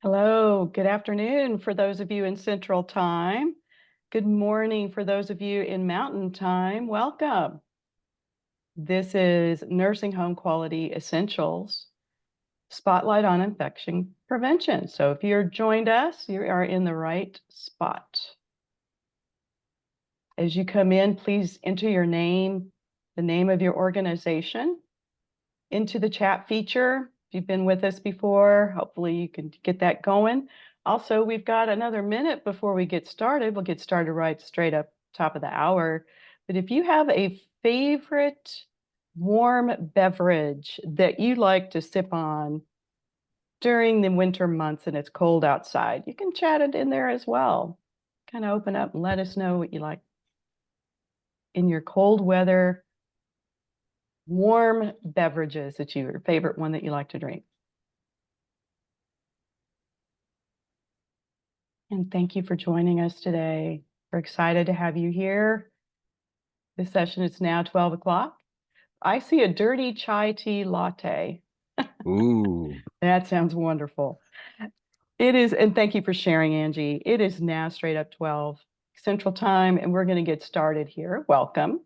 Hello, good afternoon for those of you in Central Time. Good morning for those of you in Mountain Time. Welcome. This is Nursing Home Quality Essentials, Spotlight on Infection Prevention. So if you're joined us, you are in the right spot. As you come in, please enter your name, the name of your organization, into the chat feature. If you've been with us before, hopefully you can get that going. Also, we've got another minute before we get started. We'll get started right straight up top of the hour. But if you have a favorite warm beverage that you like to sip on during the winter months and it's cold outside, you can chat it in there as well. Kind of open up and let us know what you like in your cold weather warm beverages that your favorite one that you like to drink. And thank you for joining us today. We're excited to have you here. This session is now 12 o'clock. I see a dirty chai tea latte. Ooh. That sounds wonderful. It is, and thank you for sharing, Angie. It is now straight up 12 Central Time, and we're going to get started here. Welcome.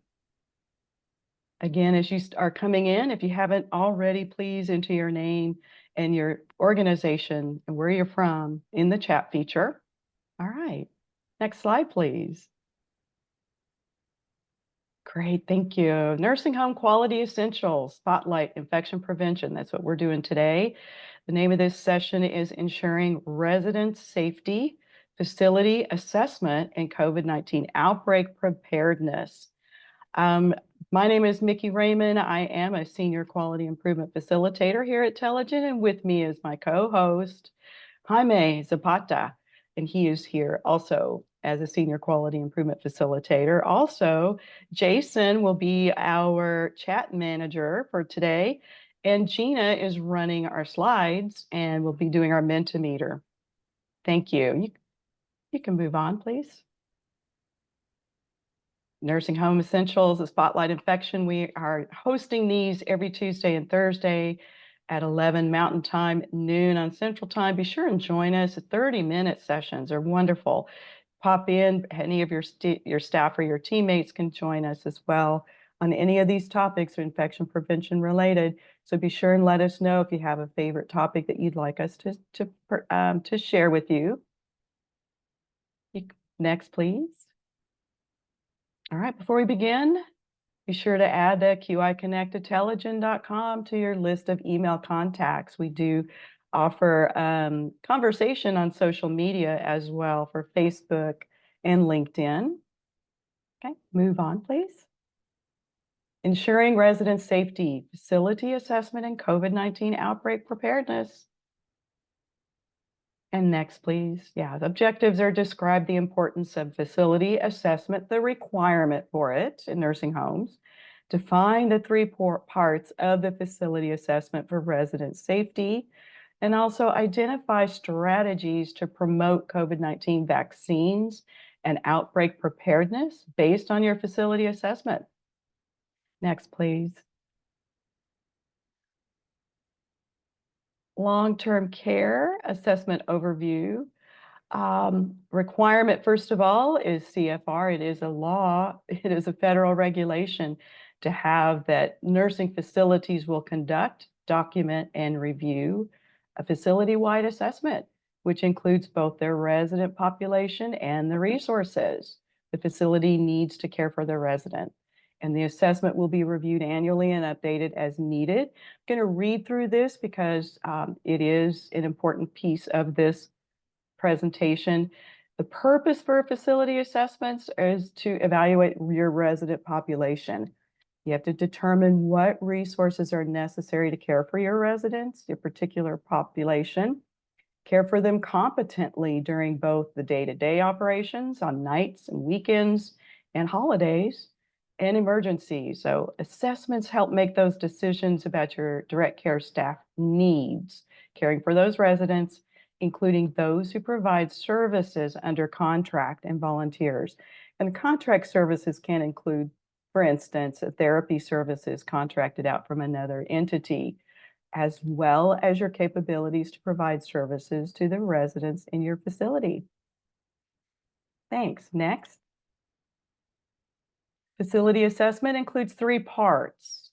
Again, as you are coming in, if you haven't already, please enter your name and your organization and where you're from in the chat feature. All right. Next slide, please. Great, thank you. Nursing Home Quality Essentials, Spotlight Infection Prevention. That's what we're doing today. The name of this session is Ensuring Resident Safety, Facility Assessment, and COVID-19 Outbreak Preparedness. My name is Mickey Raymond. I am a Senior Quality Improvement Facilitator here at Telligent, and with me is my co-host, Jaime Zapata, and he is here also as a Senior Quality Improvement Facilitator. Also, Jason will be our chat manager for today, and Gina is running our slides and will be doing our Mentimeter. Thank you. You can move on, please. Nursing Home Essentials, a Spotlight Infection. We are hosting these every Tuesday and Thursday at 11 Mountain Time, noon on Central Time. Be sure and join us. 30-minute sessions are wonderful. Pop in. Any of your staff or your teammates can join us as well on any of these topics or infection prevention related. So be sure and let us know if you have a favorite topic that you'd like us to share with you. Next, please. All right, before we begin, be sure to add the QIConnect@telligent.com to your list of email contacts. We do offer conversation on social media as well for Facebook and LinkedIn. Okay, move on, please. Ensuring resident safety, facility assessment, and COVID-19 outbreak preparedness. And next, please. Yeah, the objectives are describe the importance of facility assessment, the requirement for it in nursing homes, define the three parts of the facility assessment for resident safety, and also identify strategies to promote COVID-19 vaccines and outbreak preparedness based on your facility assessment. Next, please. Long-term care assessment overview. Requirement, first of all, is CFR. It is a law. It is a federal regulation to have that nursing facilities will conduct, document, and review a facility-wide assessment, which includes both their resident population and the resources the facility needs to care for their resident. And the assessment will be reviewed annually and updated as needed. I'm going to read through this because it is an important piece of this presentation. The purpose for facility assessments is to evaluate your resident population. You have to determine what resources are necessary to care for your residents, your particular population, care for them competently during both the day-to-day operations on nights and weekends and holidays, and emergencies. So assessments help make those decisions about your direct care staff needs, caring for those residents, including those who provide services under contract and volunteers. And contract services can include, for instance, therapy services contracted out from another entity, as well as your capabilities to provide services to the residents in your facility. Thanks. Next. Facility assessment includes 3 parts.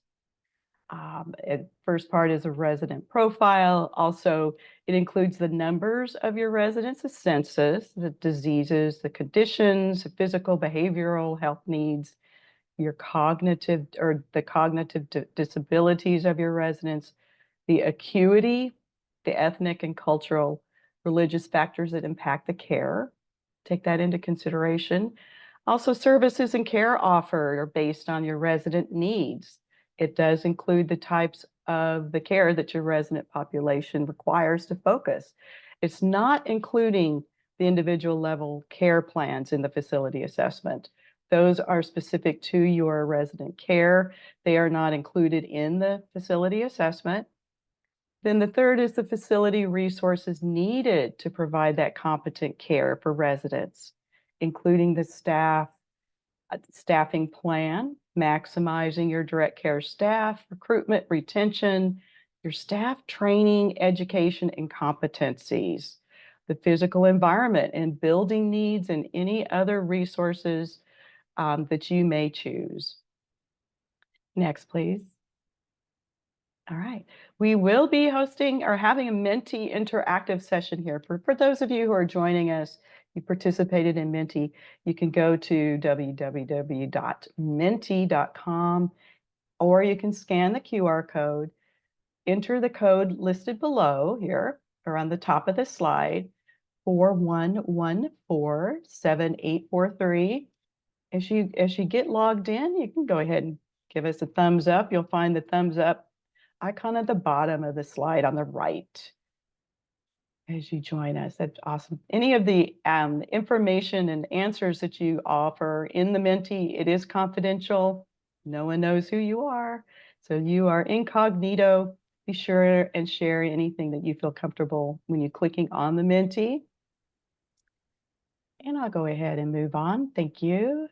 First part is a resident profile. Also, it includes the numbers of your residents, the census, the diseases, the conditions, the physical, behavioral health needs, your cognitive disabilities of your residents, the acuity, the ethnic and cultural religious factors that impact the care. Take that into consideration. Also, services and care offered are based on your resident needs. It does include the types of the care that your resident population requires to focus. It's not including the individual level care plans in the facility assessment. Those are specific to your resident care. They are not included in the facility assessment. Then the third is the facility resources needed to provide that competent care for residents, including the staffing plan, maximizing your direct care staff, recruitment, retention, your staff training, education, and competencies, the physical environment and building needs, and any other resources that you may choose. Next, please. All right. We will be hosting or having a Menti interactive session here. For those of you who are joining us, you participated in Menti, you can go to www.menti.com, or you can scan the QR code, enter the code listed below here or on the top of the slide, 41147843. As you get logged in, you can go ahead and give us a thumbs up. You'll find the thumbs up icon at the bottom of the slide on the right as you join us. That's awesome. Any of the information and answers that you offer in the Menti, it is confidential. No one knows who you are. So you are incognito. Be sure and share anything that you feel comfortable when you're clicking on the Menti. And I'll go ahead and move on. Thank you.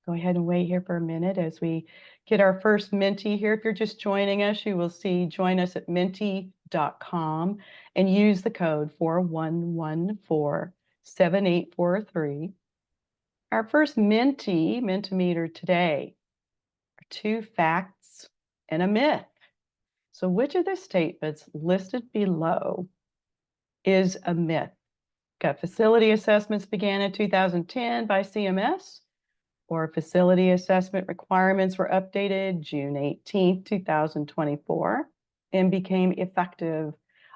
Go ahead and wait here for a minute as we get our first Menti here. If you're just joining us, you will see join us at menti.com and use the code 41147843. Our first Mentimeter today are 2 facts and a myth. So which of the statements listed below is a myth? Got facility assessments began in 2010 by CMS, or facility assessment requirements were updated June 18, 2024, and became effective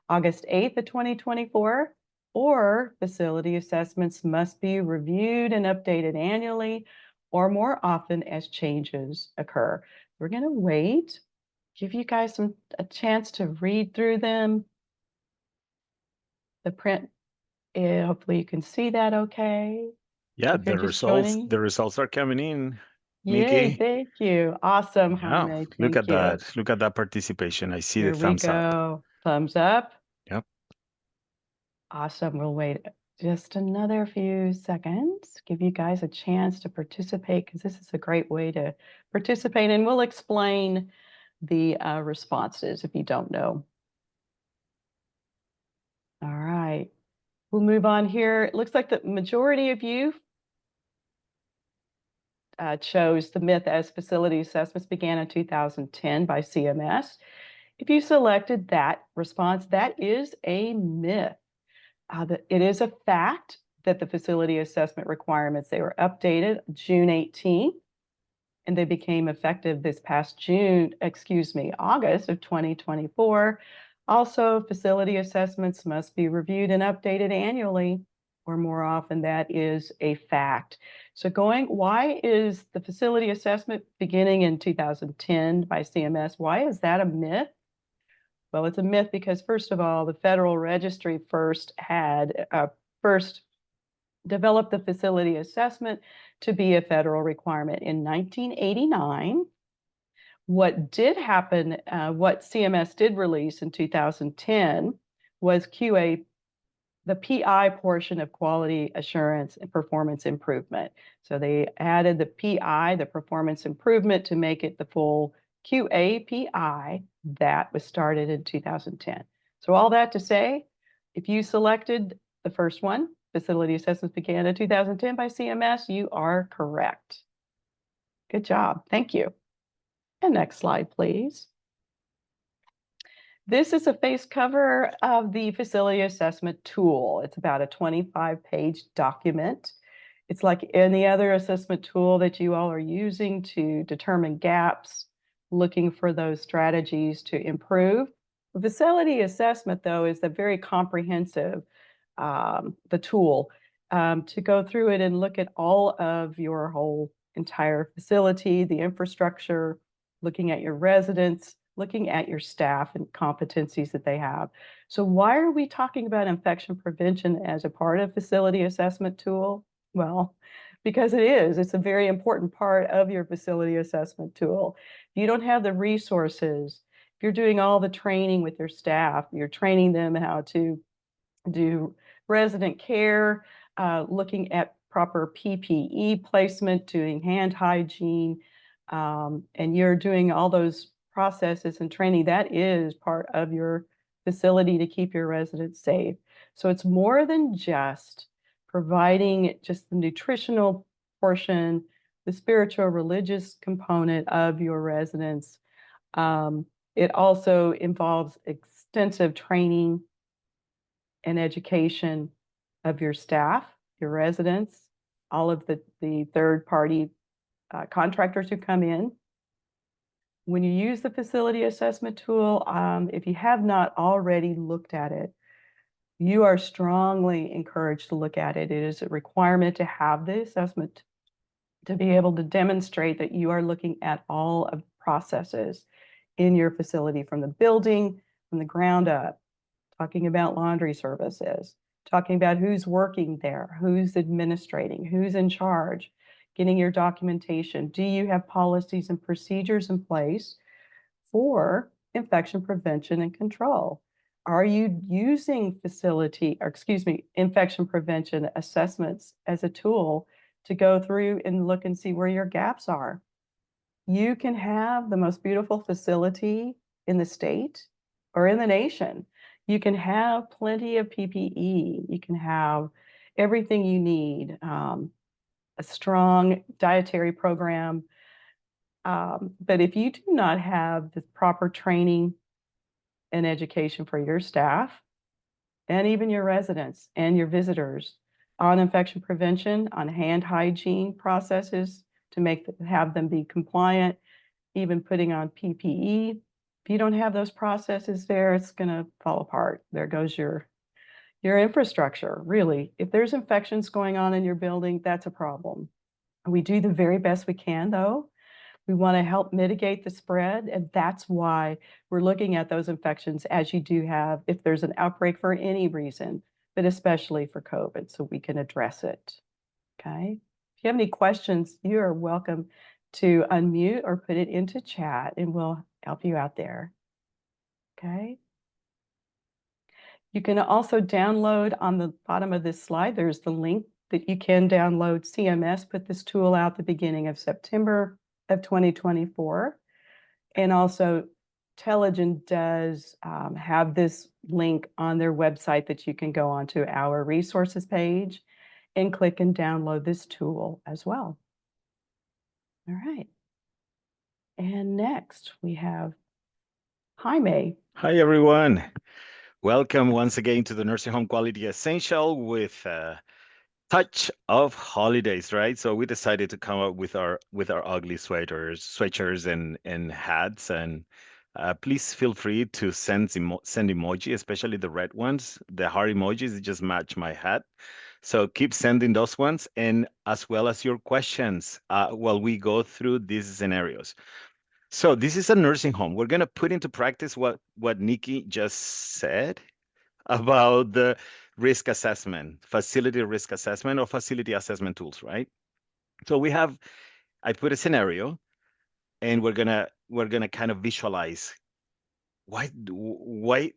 August 8th of 2024, or facility assessments must be reviewed and updated annually or more often as changes occur. We're going to wait, give you guys a chance to read through them. The print, hopefully you can see that okay. Yeah, If you're just joining. the results are coming in. Yay, Mickey. thank you. Awesome, Yeah, Jaime. look Thank at you. that. Look at that participation. I see the Here we thumbs up. go. Thumbs up. Yep. Awesome. We'll wait just another few seconds, give you guys a chance to participate, because this is a great way to participate, and we'll explain the responses if you don't know. All right. We'll move on here. It looks like the majority of you chose the myth as facility assessments began in 2010 by CMS. If you selected that response, that is a myth. It is a fact that the facility assessment requirements, they were updated June 18th, and they became effective this past August of 2024. Also, facility assessments must be reviewed and updated annually, or more often. That is a fact. So why is the facility assessment beginning in 2010 by CMS, why is that a myth? Well, it's a myth because, first of all, the Federal Registry first developed the facility assessment to be a federal requirement in 1989. What did happen, what CMS did release in 2010 was the PI portion of quality assurance and performance improvement. So they added the PI, the performance improvement, to make it the full QAPI that was started in 2010. So all that to say, if you selected the first one, facility assessments began in 2010 by CMS, you are correct. Good job. Thank you. And next slide, please. This is a face cover of the facility assessment tool. It's about a 25-page document. It's like any other assessment tool that you all are using to determine gaps, looking for those strategies to improve. The facility assessment, though, is a very comprehensive the tool to go through it and look at all of your whole entire facility, the infrastructure, looking at your residents, looking at your staff and competencies that they have. So why are we talking about infection prevention as a part of facility assessment tool? Well, because it is. It's a very important part of your facility assessment tool. If you don't have the resources, if you're doing all the training with your staff, you're training them how to do resident care, looking at proper PPE placement, doing hand hygiene, and you're doing all those processes and training, that is part of your facility to keep your residents safe. So it's more than just providing just the nutritional portion, the spiritual religious component of your residents. It also involves extensive training and education of your staff, your residents, all of the third-party contractors who come in. When you use the facility assessment tool, if you have not already looked at it, you are strongly encouraged to look at it. It is a requirement to have the assessment to be able to demonstrate that you are looking at all of the processes in your facility, from the building, from the ground up, talking about laundry services, talking about who's working there, who's administrating, who's in charge, getting your documentation. Do you have policies and procedures in place for infection prevention and control? Are you using infection prevention assessments as a tool to go through and look and see where your gaps are? You can have the most beautiful facility in the state or in the nation. You can have plenty of PPE. You can have everything you need, a strong dietary program. But if you do not have the proper training and education for your staff and even your residents and your visitors on infection prevention, on hand hygiene processes to have them be compliant, even putting on PPE, if you don't have those processes there, it's going to fall apart. There goes your infrastructure, really. If there's infections going on in your building, that's a problem. We do the very best we can, though. We want to help mitigate the spread, and that's why we're looking at those infections as you do have, if there's an outbreak for any reason, but especially for COVID, so we can address it, okay? If you have any questions, you are welcome to unmute or put it into chat, and we'll help you out there, okay? You can also download on the bottom of this slide, there's the link that you can download. CMS put this tool out the beginning of September of 2024. And also Telegen does have this link on their website that you can go onto our resources page and click and download this tool as well. All right. And next we have Jaime. Hi, everyone. Welcome once again to the Nursing Home Quality Essential with a touch of holidays, right? So we decided to come up with our ugly sweatshirts and hats. And please feel free to send emoji, especially the red ones. The heart emojis just match my hat. So keep sending those ones, and as well as your questions while we go through these scenarios. So this is a nursing home. We're going to put into practice what Nikki just said about the risk assessment, facility risk assessment, or facility assessment tools, right? So I put a scenario, and we're gonna kind of visualize why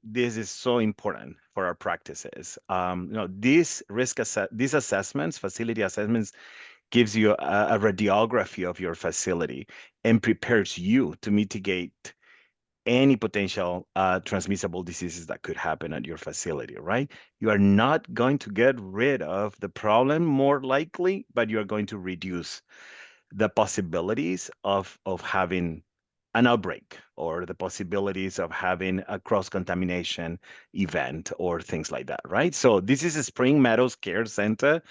this is so important for our practices. These assessments, facility assessments, gives you a radiography of your facility and prepares you to mitigate any potential transmissible diseases that could happen at your facility, right? You are not going to get rid of the problem more likely, but you are going to reduce the possibilities of having an outbreak or the possibilities of having a cross-contamination event or things like that, right? So this is a Spring Meadows Care Center,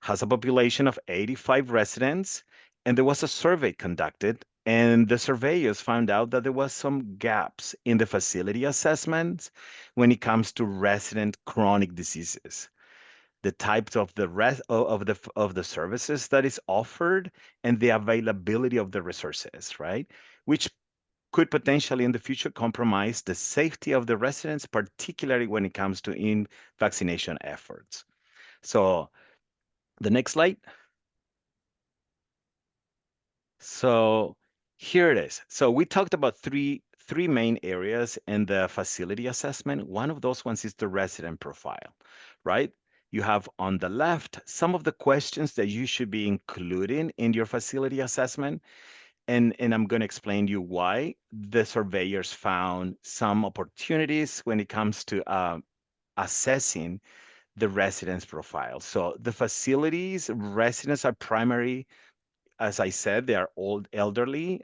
has a population of 85 residents, and there was a survey conducted, and the surveyors found out that there was some gaps in the facility assessments when it comes to resident chronic diseases, the types of the rest of the services that is offered, and the availability of the resources, right? Which could potentially in the future compromise the safety of the residents, particularly when it comes to in vaccination efforts. So the next slide. So here it is. So we talked about three main areas in the facility assessment. One of those ones is the resident profile, right? You have on the left some of the questions that you should be including in your facility assessment. And I'm going to explain to you why the surveyors found some opportunities when it comes to assessing the residents profile. So the facilities residents are primary, as I said, they are old, elderly,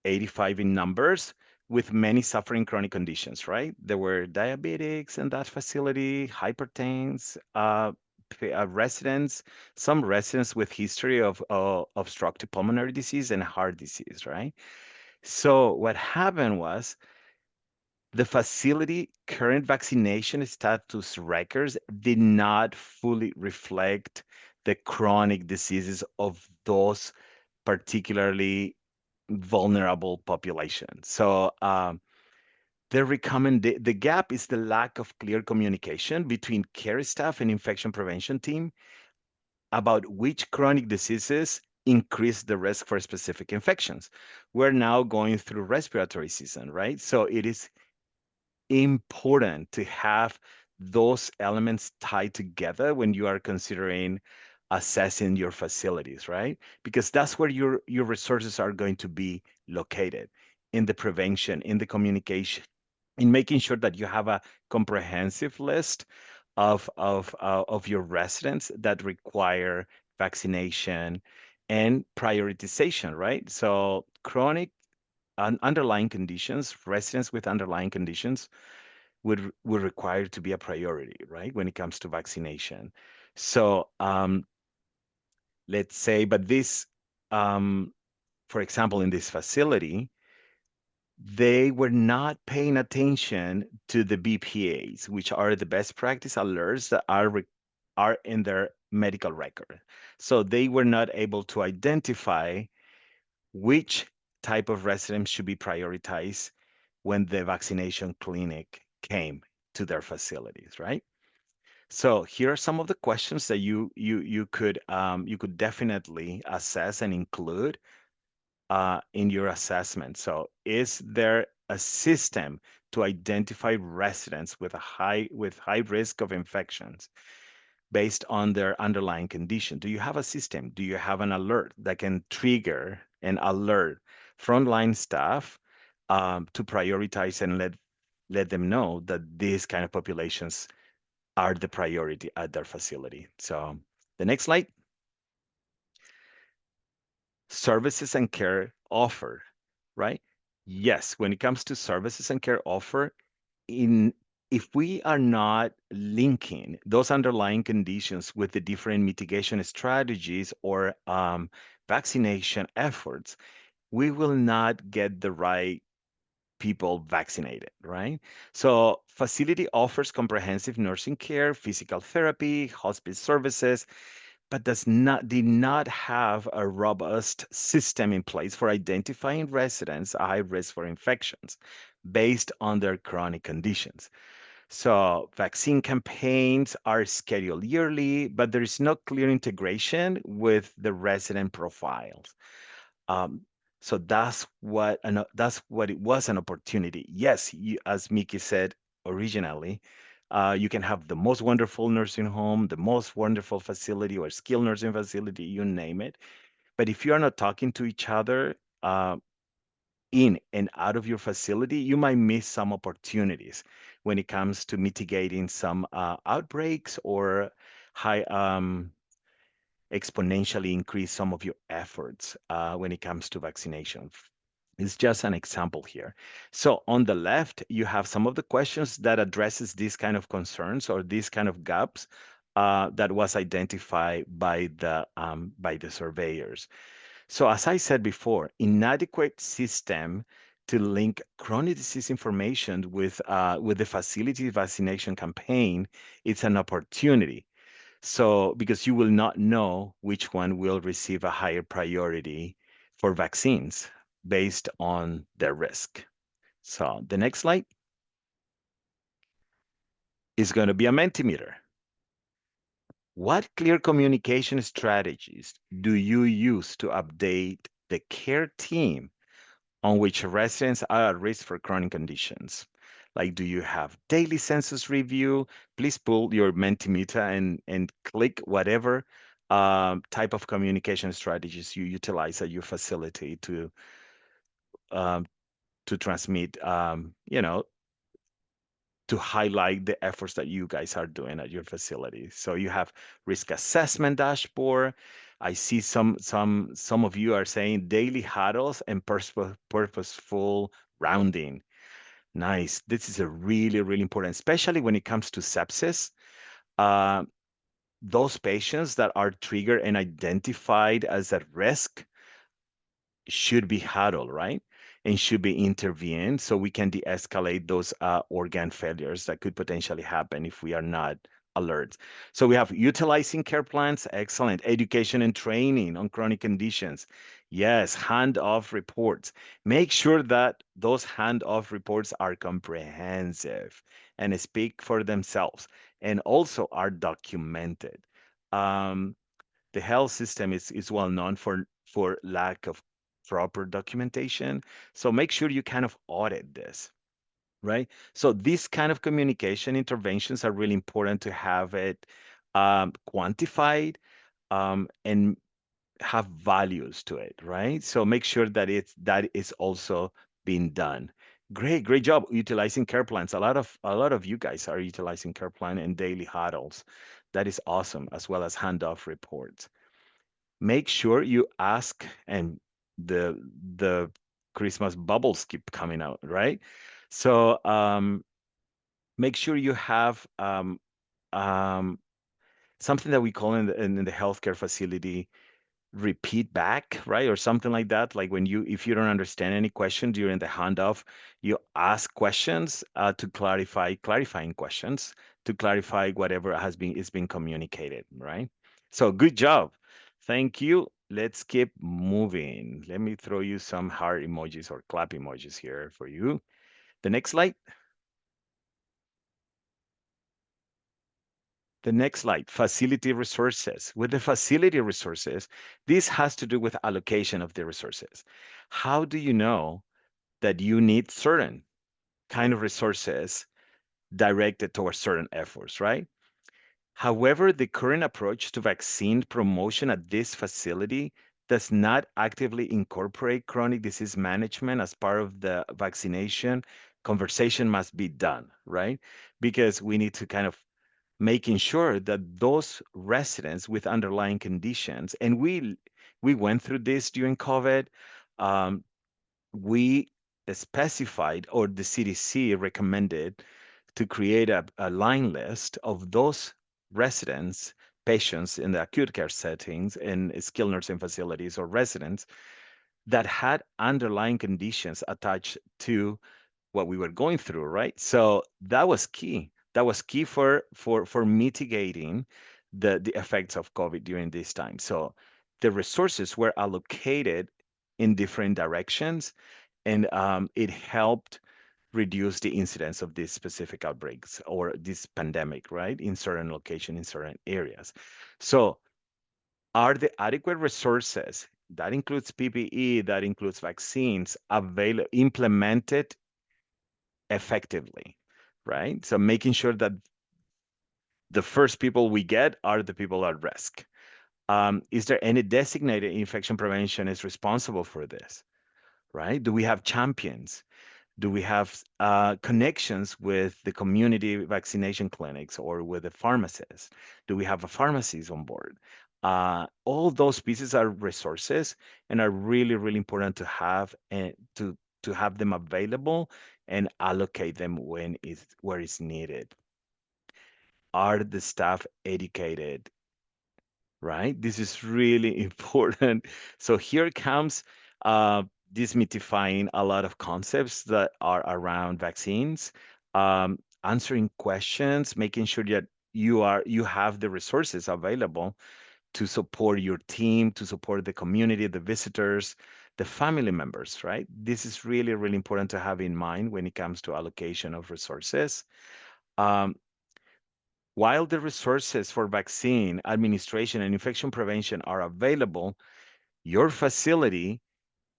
85 in numbers, with many suffering chronic conditions, right? There were diabetics in that facility, hypertense, residents, some residents with history of obstructive pulmonary disease and heart disease, right? So what happened was the facility current vaccination status records did not fully reflect the chronic diseases of those particularly vulnerable populations. So the gap is the lack of clear communication between care staff and infection prevention team about which chronic diseases increase the risk for specific infections. We're now going through respiratory season, right? So it is important to have those elements tied together when you are considering assessing your facilities, right? Because that's where your resources are going to be located, in the prevention, in the communication, in making sure that you have a comprehensive list of your residents that require vaccination and prioritization, right? So chronic underlying conditions, residents with underlying conditions would require to be a priority, right, when it comes to vaccination. So let's say, but this, for example, in this facility, they were not paying attention to the BPAs, which are the best practice alerts that are in their medical record. So they were not able to identify which type of residents should be prioritized when the vaccination clinic came to their facilities, right? So here are some of the questions that you could definitely assess and include in your assessment. So is there a system to identify residents with high risk of infections based on their underlying condition? Do you have a system? Do you have an alert that can trigger and alert frontline staff to prioritize and let them know that these kind of populations are the priority at their facility? So the next slide. Services and care offered, right? Yes, when it comes to services and care offered, in if we are not linking those underlying conditions with the different mitigation strategies or vaccination efforts, we will not get the right people vaccinated, right? So facility offers comprehensive nursing care, physical therapy, hospice services, but did not have a robust system in place for identifying residents at high risk for infections based on their chronic conditions. So vaccine campaigns are scheduled yearly, but there is no clear integration with the resident profiles. Um, so that's what it was, an opportunity. Yes, as Miki said originally, You can have the most wonderful nursing home, the most wonderful facility or skilled nursing facility, you name it. But if you are not talking to each other in and out of your facility, you might miss some opportunities when it comes to mitigating some outbreaks or high exponentially increase some of your efforts when it comes to vaccination. It's just an example here. So on the left, you have some of the questions that addresses these kind of concerns or these kind of gaps that was identified by the surveyors. So as I said before, inadequate system to link chronic disease information with the facility vaccination campaign, it's an opportunity. So because you will not know which one will receive a higher priority for vaccines based on their risk. So the next slide is going to be a Mentimeter. What clear communication strategies do you use to update the care team on which residents are at risk for chronic conditions? Like, do you have daily census review? Please pull your Mentimeter and click whatever type of communication strategies you utilize at your facility um, to transmit, to highlight the efforts that you guys are doing at your facility. So you have risk assessment dashboard. I see some of you are saying daily huddles and purposeful rounding. Nice. This is a really, really important, especially when it comes to sepsis. Uh, those patients that are triggered and identified as at risk should be huddled, right? And should be intervened so we can de-escalate those organ failures that could potentially happen if we are not alert. So we have utilizing care plans, excellent. Education and training on chronic conditions. Yes, handoff reports. Make sure that those handoff reports are comprehensive and speak for themselves and also are documented. Um, the health system is well known for lack of proper documentation. So make sure you kind of audit this, right? So these kind of communication interventions are really important to have it quantified and have values to it, right? So make sure that is also being done. Great job utilizing care plans. A lot of you guys are utilizing care plan and daily huddles. That is awesome, as well as handoff reports. Make sure you ask, and the Christmas bubbles keep coming out, right? So make sure you have um, something that we call in the healthcare facility repeat back, right? Or something like that. Like if you don't understand any question during the handoff, you ask questions to clarifying questions to clarify whatever is being communicated, right? So good job. Thank you. Let's keep moving. Let me throw you some heart emojis or clap emojis here for you. The next slide. The next slide, facility resources. With the facility resources, this has to do with allocation of the resources. How do you know that you need certain kind of resources directed towards certain efforts, right? However, the current approach to vaccine promotion at this facility does not actively incorporate chronic disease management as part of the vaccination. Conversation must be done, right? Because we need to kind of making sure that those residents with underlying conditions, and we went through this during COVID, um, we specified, or the CDC recommended, to create a line list of those residents, patients in the acute care settings, in skilled nursing facilities, or residents that had underlying conditions attached to what we were going through, right? So that was key. That was key for mitigating the effects of COVID during this time. So the resources were allocated in different directions, and it helped reduce the incidence of these specific outbreaks or this pandemic, right, in certain location, in certain areas. So are the adequate resources, that includes PPE, that includes vaccines, implemented effectively, right? So making sure that the first people we get are the people at risk. Is there any designated infection prevention is responsible for this, right? Do we have champions? Do we have connections with the community vaccination clinics or with the pharmacists? Do we have a pharmacies on board? All those pieces are resources and are really, really important to have and to have them available and allocate them when it's where it's needed. Are the staff educated? Right? This is really important. So here comes demystifying a lot of concepts that are around vaccines, answering questions, making sure that you have the resources available to support your team, to support the community, the visitors, the family members, right? This is really, really important to have in mind when it comes to allocation of resources. Um, while the resources for vaccine administration and infection prevention are available, your facility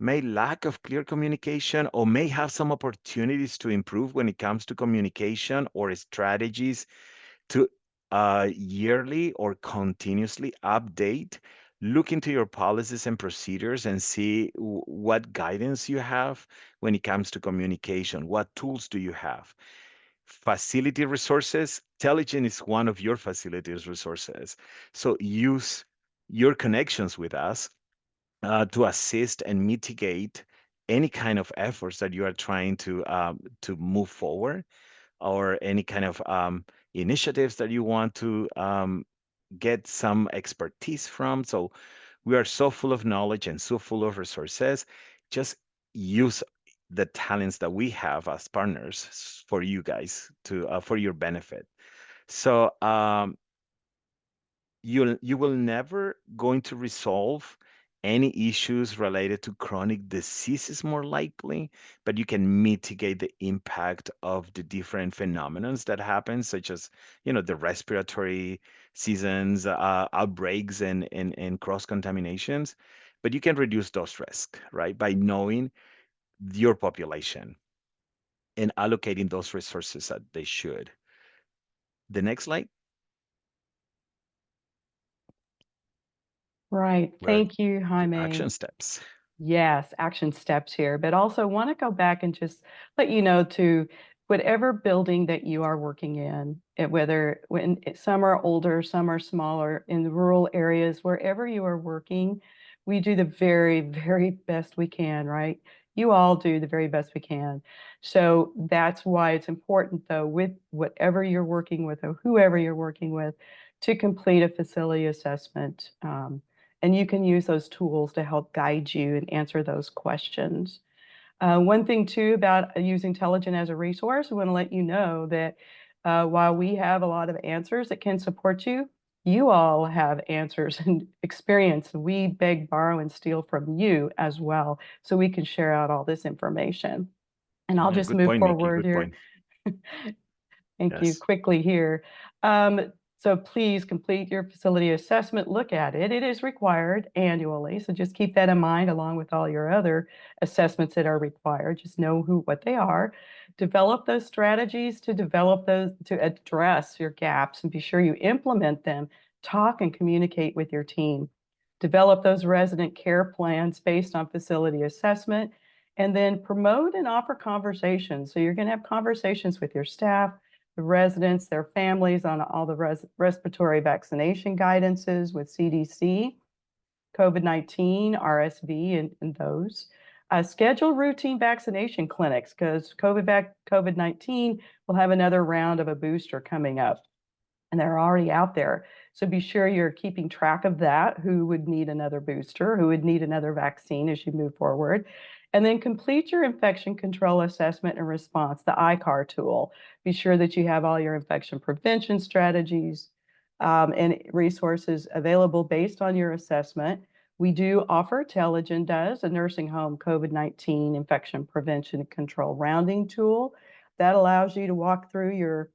may lack of clear communication or may have some opportunities to improve when it comes to communication or strategies to yearly or continuously update. Look into your policies and procedures and see what guidance you have when it comes to communication. What tools do you have? Facility resources. Telegen is one of your facilities resources. So use your connections with us to assist and mitigate any kind of efforts that you are trying to move forward or any kind of initiatives that you want to get some expertise from. So we are so full of knowledge and so full of resources. Just use the talents that we have as partners for you guys to for your benefit. So you will never going to resolve any issues related to chronic diseases more likely, but you can mitigate the impact of the different phenomena that happen, such as, the respiratory seasons, outbreaks, and cross contaminations. But you can reduce those risks, right, by knowing your population and allocating those resources that they should. The next slide. Right. Where Thank you, the Jaime. action steps. Yes, action steps here, but also want to go back and just let you know to whatever building that you are working in, whether some are older, some are smaller, in the rural areas, wherever you are working, we do the very, very best we can, right? You all do the very best we can. So that's why it's important, though, with whatever you're working with or whoever you're working with, to complete a facility assessment. And you can use those tools to help guide you and answer those questions. One thing too about using Telegen as a resource, I want to let you know that while we have a lot of answers that can support you, you all have answers and experience. We beg, borrow, and steal from you as well, so we can share out all this information. And I'll Yeah, just good move point, Nikki. forward Good here. point. Thank you. Yes. Quickly here. So please complete your facility assessment. Look at it. It is required annually. So just keep that in mind along with all your other assessments that are required. Just know what they are. Develop those strategies to address your gaps and be sure you implement them. Talk and communicate with your team. Develop those resident care plans based on facility assessment, and then promote and offer conversations. So you're going to have conversations with your staff, the residents, their families on all the respiratory vaccination guidances with CDC, COVID-19, RSV, and those. Schedule routine vaccination clinics because COVID-19 will have another round of a booster coming up, and they're already out there. So be sure you're keeping track of that, who would need another booster, who would need another vaccine as you move forward. And then complete your infection control assessment and response, the ICAR tool. Be sure that you have all your infection prevention strategies and resources available based on your assessment. We do offer, Telegen does, a nursing home COVID-19 infection prevention and control rounding tool that allows you to walk through your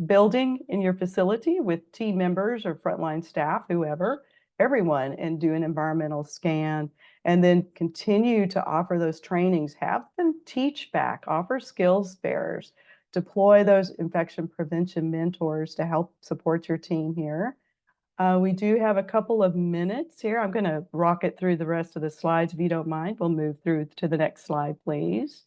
building in your facility with team members or frontline staff, whoever, everyone, and do an environmental scan, and then continue to offer those trainings, have them teach back, offer skills fairs, deploy those infection prevention mentors to help support your team here. We do have a couple of minutes here. I'm going to rocket through the rest of the slides if you don't mind. We'll move through to the next slide, please.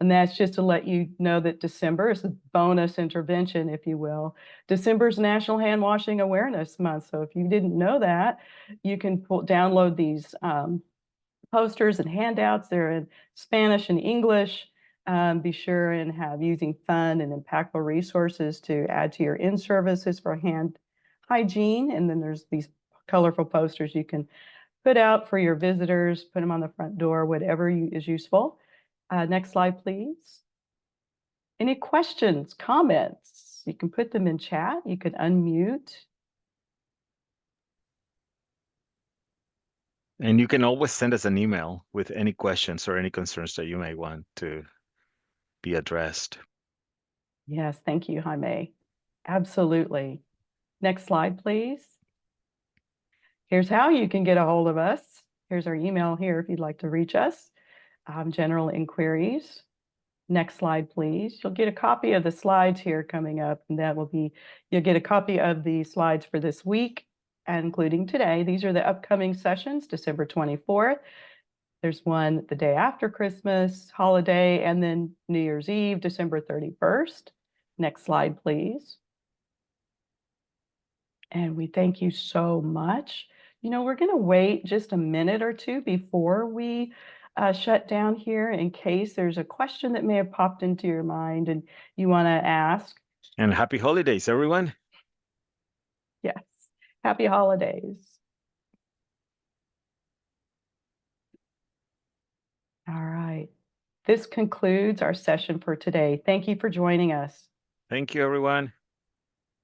And that's just to let you know that December is a bonus intervention, if you will. December is National Hand Washing Awareness Month. So if you didn't know that, you can download these posters and handouts. They're in Spanish and English. Be sure and have using fun and impactful resources to add to your in-services for hand hygiene. And then there's these colorful posters you can put out for your visitors, put them on the front door, whatever is useful. Next slide, please. Any questions, comments? You can put them in chat. You can unmute. And you can always send us an email with any questions or any concerns that you may want to be addressed. Yes, thank you, Jaime. Absolutely. Next slide, please. Here's how you can get a hold of us. Here's our email here if you'd like to reach us. General inquiries. Next slide, please. You'll get a copy of the slides here coming up, and that will be, you'll get a copy of the slides for this week, including today. These are the upcoming sessions, December 24th. There's one the day after Christmas holiday, and then New Year's Eve, December 31st. Next slide, please. And we thank you so much. You know, we're going to wait just a minute or two before we shut down here in case there's a question that may have popped into your mind and you want to ask. And happy holidays, everyone. Yes, happy holidays. All right. This concludes our session for today. Thank you for joining us. Thank you, everyone.